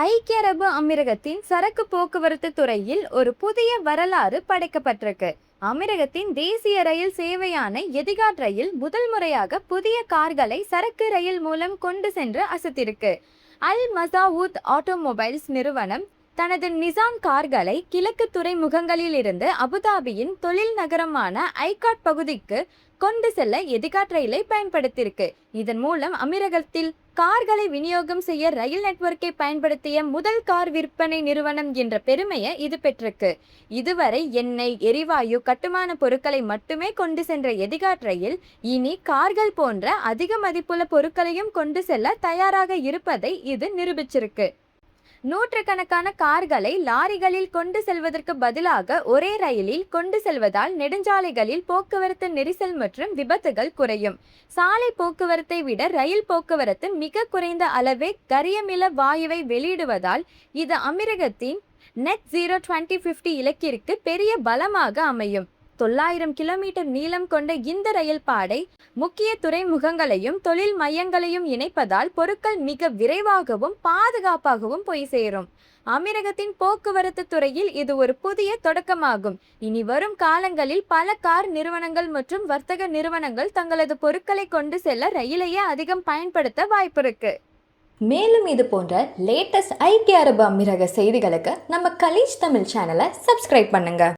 ஐக்கிய அரபு அமீரகத்தின் சரக்கு போக்குவரத்து துறையில் ஒரு புதிய வரலாறு படைக்கப்பட்டிருக்கு. அமீரகத்தின் தேசிய ரயில் சேவையான எதிகாட் ரயில் முதல் முறையாக புதிய கார்களை சரக்கு ரயில் மூலம் கொண்டு சென்று அசத்திருக்கு. அல் மசாவூத் ஆட்டோமொபைல்ஸ் நிறுவனம் தனது நிசான் கார்களை கிழக்கு துறைமுகங்களில் இருந்து அபுதாபியின் தொழில் நகரமான ஐகாட் பகுதிக்கு கொண்டு செல்ல எதிகாட் ரயிலை பயன்படுத்தியிருக்கு. இதன் மூலம் அமீரகத்தில் கார்களை விநியோகம் செய்ய ரயில் நெட்வொர்க்கை பயன்படுத்திய முதல் கார் விற்பனை நிறுவனம் என்ற பெருமையை இது பெற்றிருக்கு. இதுவரை எண்ணெய், எரிவாயு, கட்டுமான பொருட்களை மட்டுமே கொண்டு சென்ற எதிகாட் ரயில் இனி கார்கள் போன்ற அதிக மதிப்புள்ள பொருட்களையும் கொண்டு செல்ல தயாராக இருப்பதை இது நிரூபிச்சிருக்கு. நூற்றுக்கணக்கான கார்களை லாரிகளில் கொண்டு செல்வதற்கு பதிலாக ஒரே ரயிலில் கொண்டு செல்வதால் நெடுஞ்சாலைகளில் போக்குவரத்து நெரிசல் மற்றும் விபத்துகள் குறையும். சாலை போக்குவரத்தை விட ரயில் போக்குவரத்து மிக குறைந்த அளவே கரியமில வாயுவை வெளியிடுவதால் இது அமீரகத்தின் நெட் ஜீரோ 2050 இலக்கிற்கு பெரிய பலமாக அமையும். 900 கிலோமீட்டர் நீளம் கொண்ட இந்த ரயில் பாதை முக்கிய துறைமுகங்களையும் தொழில் மையங்களையும் இணைப்பதால் பொருட்கள் மிக விரைவாகவும் பாதுகாப்பாகவும் போய் சேரும். அமீரகத்தின் போக்குவரத்து துறையில் இது ஒரு புதிய தொடக்கமாகும். இனி வரும் காலங்களில் பல கார் நிறுவனங்கள் மற்றும் வர்த்தக நிறுவனங்கள் தங்களது பொருட்களை கொண்டு செல்ல ரயிலையே அதிகம் பயன்படுத்த வாய்ப்பிருக்கு. மேலும் இது போன்ற லேட்டஸ்ட் ஐக்கிய அரபு அமீரக செய்திகளுக்கு நம்ம கலீஜ் தமிழ் சேனலை சப்ஸ்கிரைப் பண்ணுங்க.